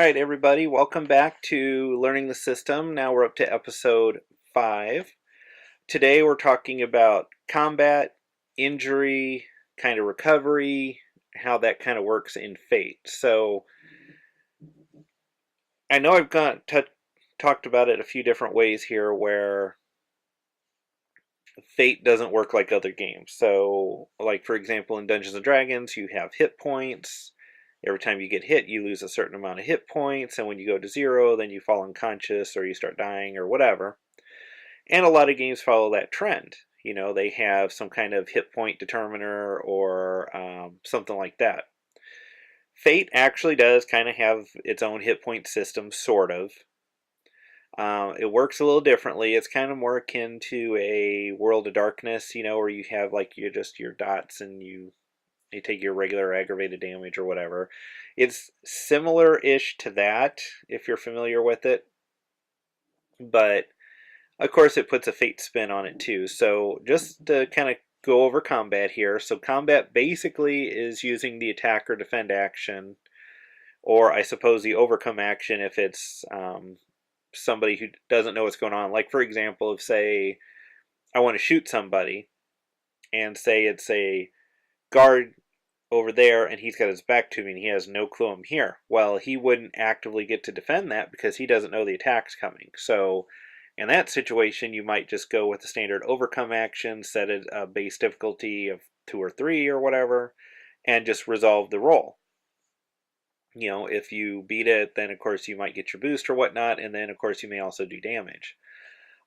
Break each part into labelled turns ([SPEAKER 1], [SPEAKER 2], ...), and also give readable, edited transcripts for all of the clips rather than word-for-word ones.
[SPEAKER 1] Alright everybody, welcome back to Learning the System. Now we're up to episode 5. Today we're talking about combat, injury, kind of recovery, how that kind of works in Fate. So I know I've talked about it a few different ways here where Fate doesn't work like other games. So like for example in Dungeons & Dragons you have hit points. Every time you get hit, you lose a certain amount of hit points, and when you go to 0, then you fall unconscious or you start dying or whatever. And a lot of games follow that trend. You know, they have some kind of hit point determiner or something like that. Fate actually does kind of have its own hit point system, sort of. It works a little differently. It's kind of more akin to a World of Darkness, you know, where you have like your dots and you take your regular aggravated damage or whatever. It's similar-ish to that, if you're familiar with it. But, of course, it puts a Fate spin on it, too. So, just to kind of go over combat here. So, combat basically is using the attack or defend action, or I suppose the overcome action if it's somebody who doesn't know what's going on. Like, for example, if, say, I want to shoot somebody, and say it's a guard over there and he's got his back to me and he has no clue I'm here. Well, he wouldn't actively get to defend that because he doesn't know the attack's coming. So in that situation, you might just go with the standard overcome action, set a base difficulty of 2 or 3 or whatever, and just resolve the roll. You know, if you beat it, then of course you might get your boost or whatnot, and then of course you may also do damage.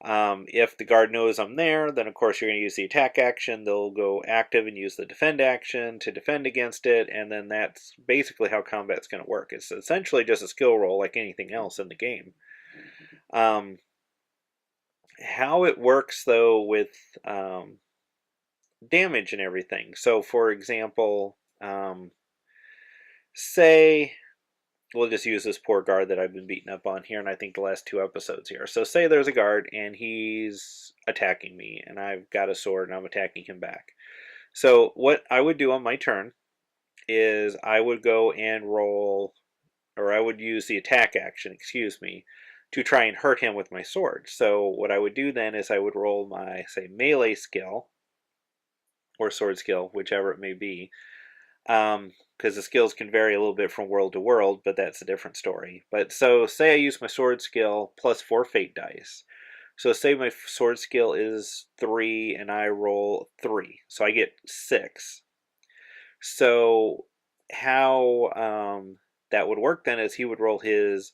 [SPEAKER 1] If the guard knows I'm there, then of course you're going to use the attack action. They'll go active and use the defend action to defend against it, and then that's basically how combat's going to work. It's essentially just a skill roll like anything else in the game. How it works, though, with damage and everything. So, for example, say... We'll just use this poor guard that I've been beating up on here, and I think the last 2 episodes here. So say there's a guard, and he's attacking me, and I've got a sword, and I'm attacking him back. So what I would do on my turn is I would go and roll, or I would use the attack action, excuse me, to try and hurt him with my sword. So what I would do then is I would roll my, say, melee skill, or sword skill, whichever it may be, because the skills can vary a little bit from world to world, but that's a different story. But so say I use my sword skill plus 4 fate dice. So say my sword skill is 3 and I roll 3. So I get 6. So how that would work then is he would roll his,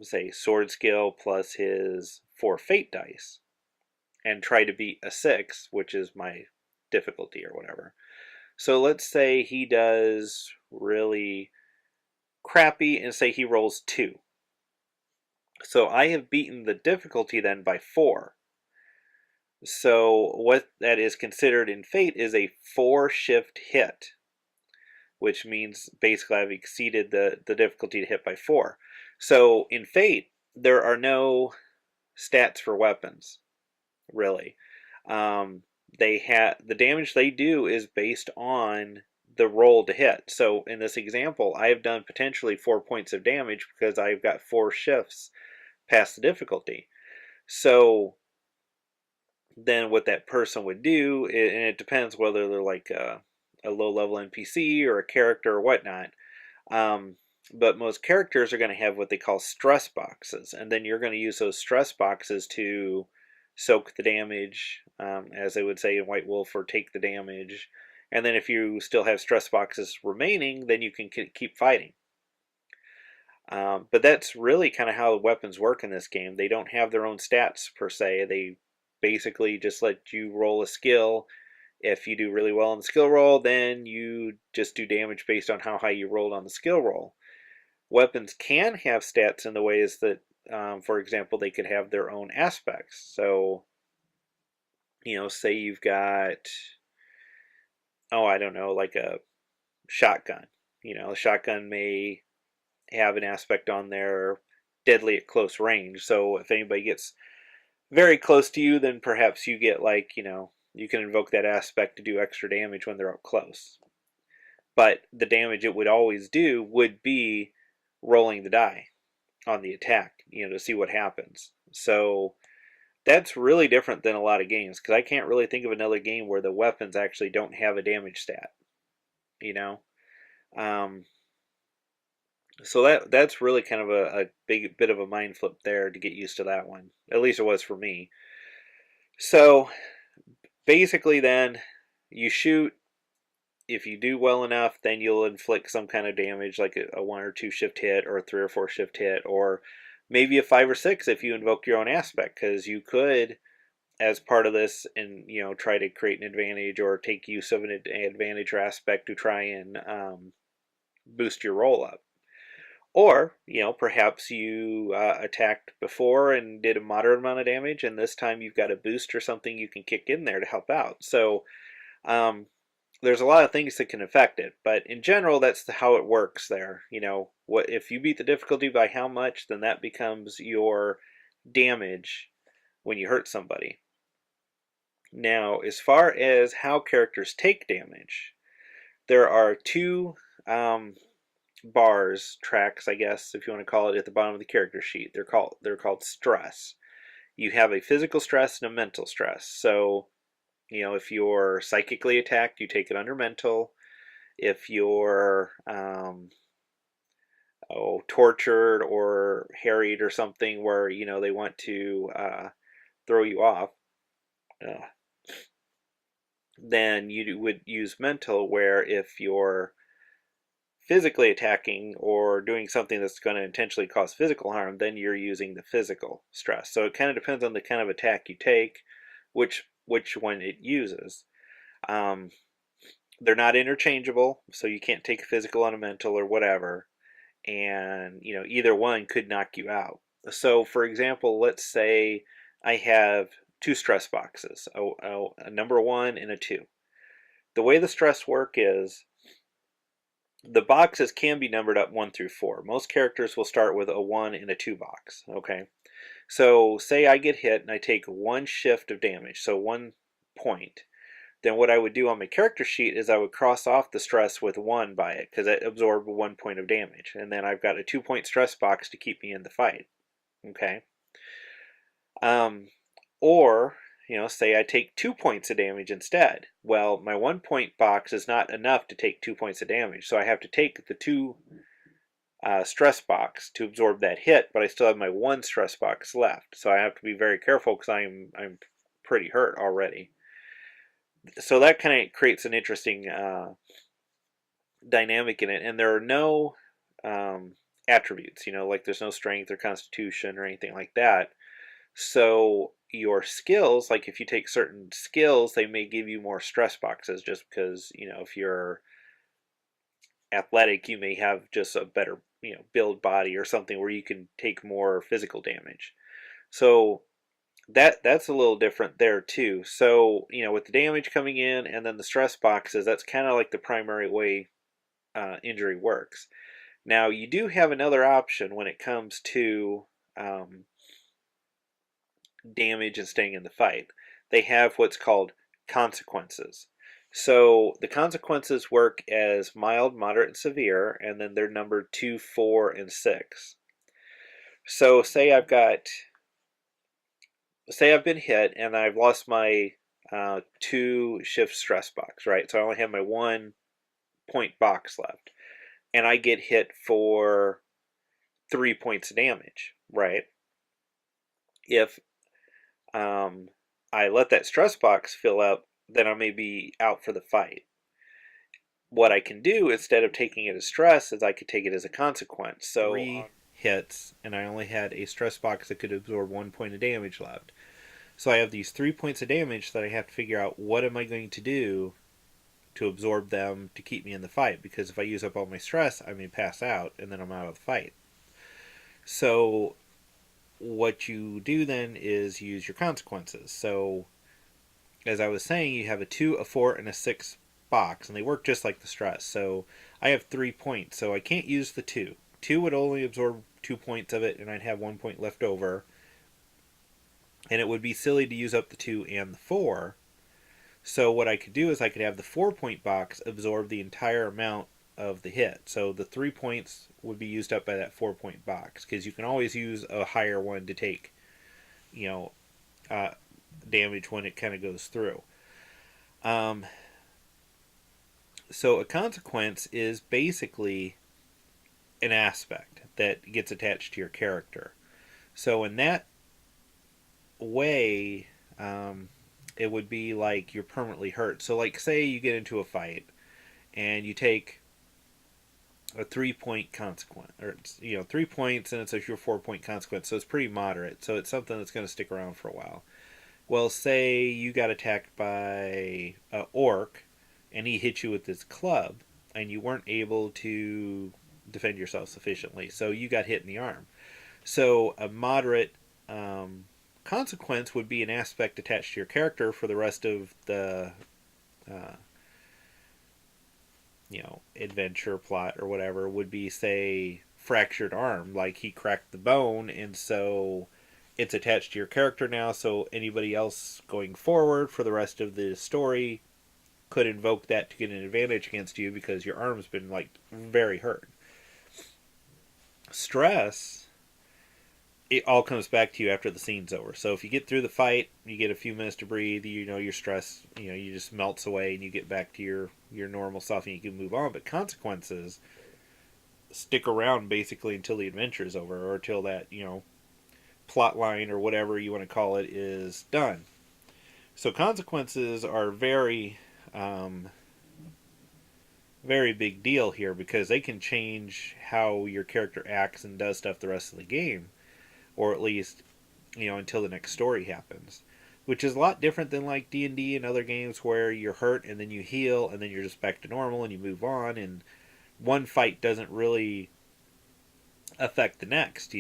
[SPEAKER 1] say, sword skill plus his 4 fate dice and try to beat a 6, which is my difficulty or whatever. So let's say he does really crappy and say he rolls 2. So I have beaten the difficulty then by 4. So what that is considered in Fate is a 4 shift hit, which means basically I've exceeded the difficulty to hit by 4. So in Fate, there are no stats for weapons, really. The damage they do is based on the roll to hit. So in this example, I have done potentially 4 points of damage because I've got 4 shifts past the difficulty. So then what that person would do, and it depends whether they're like a low-level NPC or a character or whatnot, but most characters are going to have what they call stress boxes, and then you're going to use those stress boxes to soak the damage, as they would say in White Wolf, or take the damage. And then if you still have stress boxes remaining, then you can keep fighting. But that's really kind of how weapons work in this game. They don't have their own stats per se. They basically just let you roll a skill. If you do really well on the skill roll, then you just do damage based on how high you rolled on the skill roll. Weapons can have stats in the ways that for example, they could have their own aspects. So, you know, say you've got, oh, I don't know, like a shotgun. You know, a shotgun may have an aspect on there deadly at close range. So if anybody gets very close to you, then perhaps you get like, you know, you can invoke that aspect to do extra damage when they're up close. But the damage it would always do would be rolling the die on the attack, to see what happens. So that's really different than a lot of games, because I can't really think of another game where the weapons actually don't have a damage stat. You know, um, so that's really kind of a big bit of a mind flip there to get used to that one. At least it was for me. So basically, then you shoot. If you do well enough, then you'll inflict some kind of damage, like a 1 or 2 shift hit, or a 3 or 4 shift hit, or maybe a 5 or 6 if you invoke your own aspect, because you could, as part of this, and try to create an advantage or take use of an advantage or aspect to try and boost your roll up. Or, perhaps you attacked before and did a moderate amount of damage, and this time you've got a boost or something you can kick in there to help out. So, there's a lot of things that can affect it, but in general, that's how it works there. What if you beat the difficulty by how much, then that becomes your damage when you hurt somebody. Now, as far as how characters take damage, there are two bars, tracks, I guess, if you want to call it, at the bottom of the character sheet. They're called stress. You have a physical stress and a mental stress. So, if you're psychically attacked, you take it under mental. If you're tortured or harried or something where they want to throw you off, then you would use mental. Where if you're physically attacking or doing something that's going to intentionally cause physical harm, then you're using the physical stress. So it kind of depends on the kind of attack you take, which one it uses. They're not interchangeable, so you can't take a physical on a mental or whatever, and either one could knock you out. So, for example, let's say I have 2 stress boxes, a number 1 and a 2. The way the stress work is, the boxes can be numbered up 1 through 4. Most characters will start with a 1 and a 2 box. Okay, so say I get hit and I take 1 shift of damage, so 1 point. Then what I would do on my character sheet is I would cross off the stress with 1 by it, because it absorbed 1 point of damage. And then I've got a 2-point stress box to keep me in the fight. Okay. Or, say I take 2 points of damage instead. Well, my 1-point box is not enough to take 2 points of damage, so I have to take the 2 stress box to absorb that hit, but I still have my 1 stress box left. So I have to be very careful, because I'm pretty hurt already. So that kind of creates an interesting dynamic in it, and there are no attributes, like there's no strength or constitution or anything like that. So your skills, like if you take certain skills, they may give you more stress boxes, just because if you're athletic, you may have just a better build body or something where you can take more physical damage. So that's a little different there too. So with the damage coming in and then the stress boxes, that's kind of like the primary way injury works. Now you do have another option when it comes to damage and staying in the fight. They have what's called consequences. So the consequences work as mild, moderate, and severe, and then they're numbered 2, 4, and 6. So say I've been hit and I've lost my 2 shift stress box, right? So I only have my 1-point box left, and I get hit for 3 points of damage, right? If I let that stress box fill up, then I may be out for the fight. What I can do instead of taking it as stress is I could take it as a consequence. So 3 hits, and I only had a stress box that could absorb 1 point of damage left. So I have these 3 points of damage that I have to figure out what am I going to do to absorb them to keep me in the fight, because if I use up all my stress, I may pass out and then I'm out of the fight. So what you do then is use your consequences. So as I was saying, you have a 2, a 4, and a 6 box, and they work just like the stress. So I have 3 points, so I can't use the 2. 2 would only absorb 2 points of it, and I'd have 1 point left over. And it would be silly to use up the 2 and the 4. So what I could do is I could have the 4-point box absorb the entire amount of the hit. So the 3 points would be used up by that 4-point box, because you can always use a higher one to take, you know, uh, damage when it kind of goes through. Um, so a consequence is basically an aspect that gets attached to your character. So in that way, it would be like you're permanently hurt. So like say you get into a fight and you take a 3-point consequence, or 3 points, and it's your 4-point consequence. So it's pretty moderate. So it's something that's going to stick around for a while. Well, say you got attacked by an orc, and he hit you with his club, and you weren't able to defend yourself sufficiently, so you got hit in the arm. So a moderate consequence would be an aspect attached to your character for the rest of the uh, adventure plot or whatever. Would be, say, fractured arm, like he cracked the bone, and so it's attached to your character now, so anybody else going forward for the rest of the story could invoke that to get an advantage against you because your arm's been like very hurt. Stress, it all comes back to you after the scene's over. So if you get through the fight, you get a few minutes to breathe, your stress, you just melts away and you get back to your normal self and you can move on. But consequences stick around basically until the adventure is over, or until that, plot line or whatever you want to call it is done. So consequences are very very big deal here, because they can change how your character acts and does stuff the rest of the game, or at least until the next story happens, which is a lot different than like D&D and other games where you're hurt and then you heal and then you're just back to normal and you move on, and one fight doesn't really affect the next.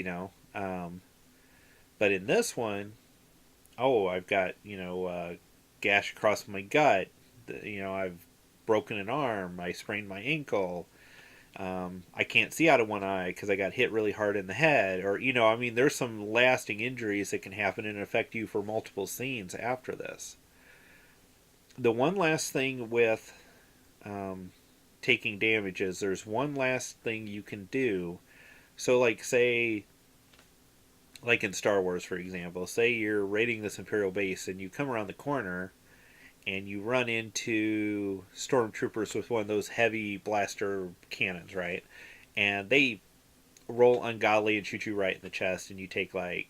[SPEAKER 1] But in this one, I've got gash across my gut, I've broken an arm, I sprained my ankle, I can't see out of one eye because I got hit really hard in the head, or there's some lasting injuries that can happen and affect you for multiple scenes after this. The one last thing with taking damage is there's one last thing you can do. So like say, like in Star Wars, for example, say you're raiding this Imperial base and you come around the corner and you run into stormtroopers with one of those heavy blaster cannons, right? And they roll ungodly and shoot you right in the chest, and you take like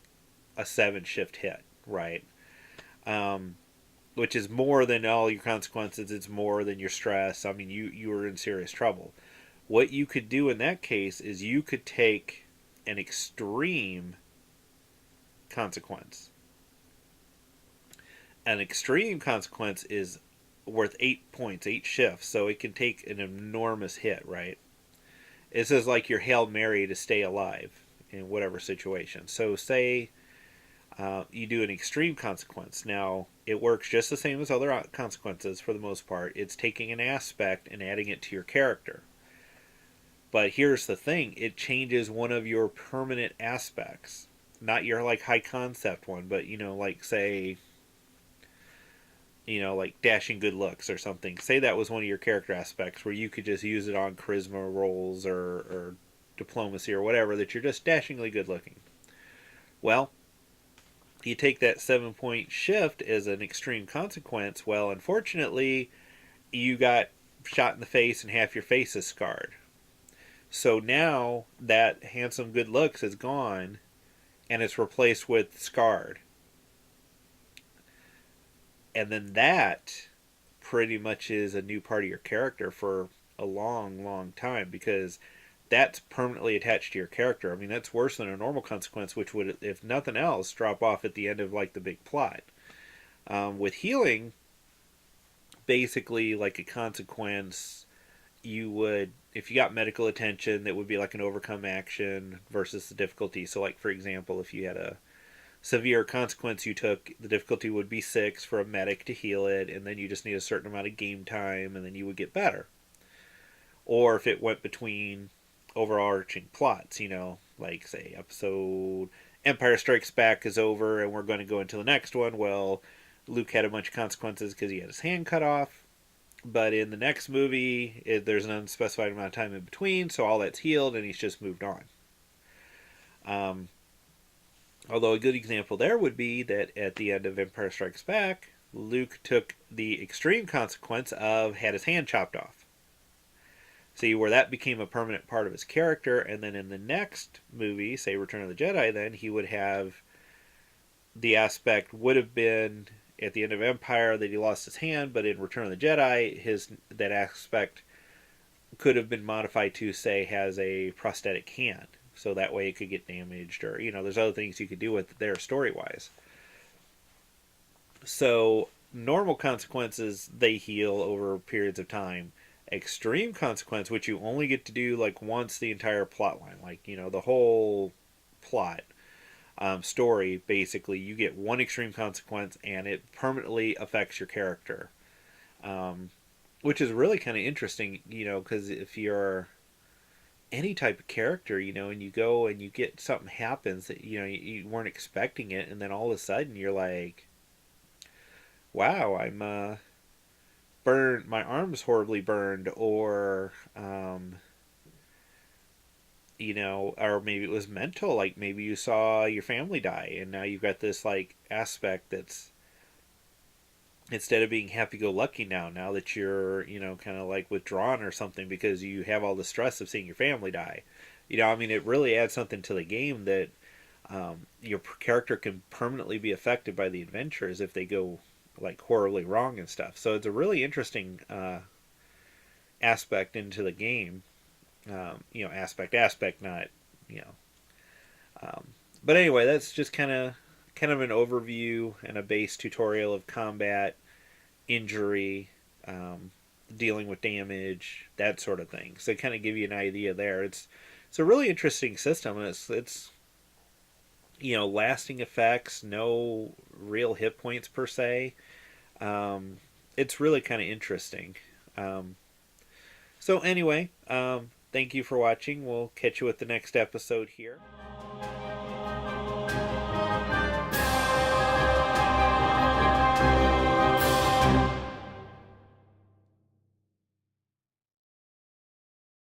[SPEAKER 1] a 7 shift hit, right? Which is more than all your consequences. It's more than your stress. I mean, you were in serious trouble. What you could do in that case is you could take an extreme consequence. An extreme consequence is worth 8 points, 8 shifts, so it can take an enormous hit, right? This is like your Hail Mary to stay alive in whatever situation. So say you do an extreme consequence. Now, it works just the same as other consequences for the most part. It's taking an aspect and adding it to your character. But here's the thing, it changes one of your permanent aspects. Not your like high concept one, but like say, like dashing good looks or something. Say that was one of your character aspects where you could just use it on charisma rolls or diplomacy or whatever, that you're just dashingly good looking. Well, you take that 7-point shift as an extreme consequence. Well, unfortunately, you got shot in the face and half your face is scarred. So now that handsome good looks is gone and it's replaced with scarred. And then that pretty much is a new part of your character for a long, long time, because that's permanently attached to your character. I mean, that's worse than a normal consequence, which would, if nothing else, drop off at the end of like the big plot. With healing, basically like a consequence, you would, if you got medical attention, that would be like an overcome action versus the difficulty. So like, for example, if you had a severe consequence you took, the difficulty would be 6 for a medic to heal it, and then you just need a certain amount of game time, and then you would get better. Or if it went between overarching plots, like say episode Empire Strikes Back is over and we're going to go into the next one. Well, Luke had a bunch of consequences because he had his hand cut off. But in the next movie, there's an unspecified amount of time in between, so all that's healed, and he's just moved on. Um, Although a good example there would be that at the end of Empire Strikes Back, Luke took the extreme consequence of had his hand chopped off. See, where that became a permanent part of his character, and then in the next movie, say Return of the Jedi, then he would have the aspect would have been at the end of Empire that he lost his hand, but in Return of the Jedi, his that aspect could have been modified to say has a prosthetic hand, so that way it could get damaged, or there's other things you could do with it there story wise. So normal consequences they heal over periods of time. Extreme consequence, which you only get to do like once the entire plot line, like the whole plot story, basically you get one extreme consequence and it permanently affects your character, um, which is really kind of interesting, because if you're any type of character, and you go and you get something happens that you weren't expecting it, and then all of a sudden you're like, wow, I'm burned, my arm's horribly burned, or or maybe it was mental, like maybe you saw your family die and now you've got this like aspect that's, instead of being happy-go-lucky, now that you're kind of like withdrawn or something because you have all the stress of seeing your family die. I mean, it really adds something to the game that your character can permanently be affected by the adventures if they go like horribly wrong and stuff. So it's a really interesting aspect into the game. Aspect, not you know. Um, but anyway, that's just kind of an overview and a base tutorial of combat, injury, um, dealing with damage, that sort of thing. So kind of give you an idea there. It's a really interesting system, and it's lasting effects, no real hit points per se. Um, it's really kind of interesting. Um, so anyway, thank you for watching. We'll catch you with the next episode here.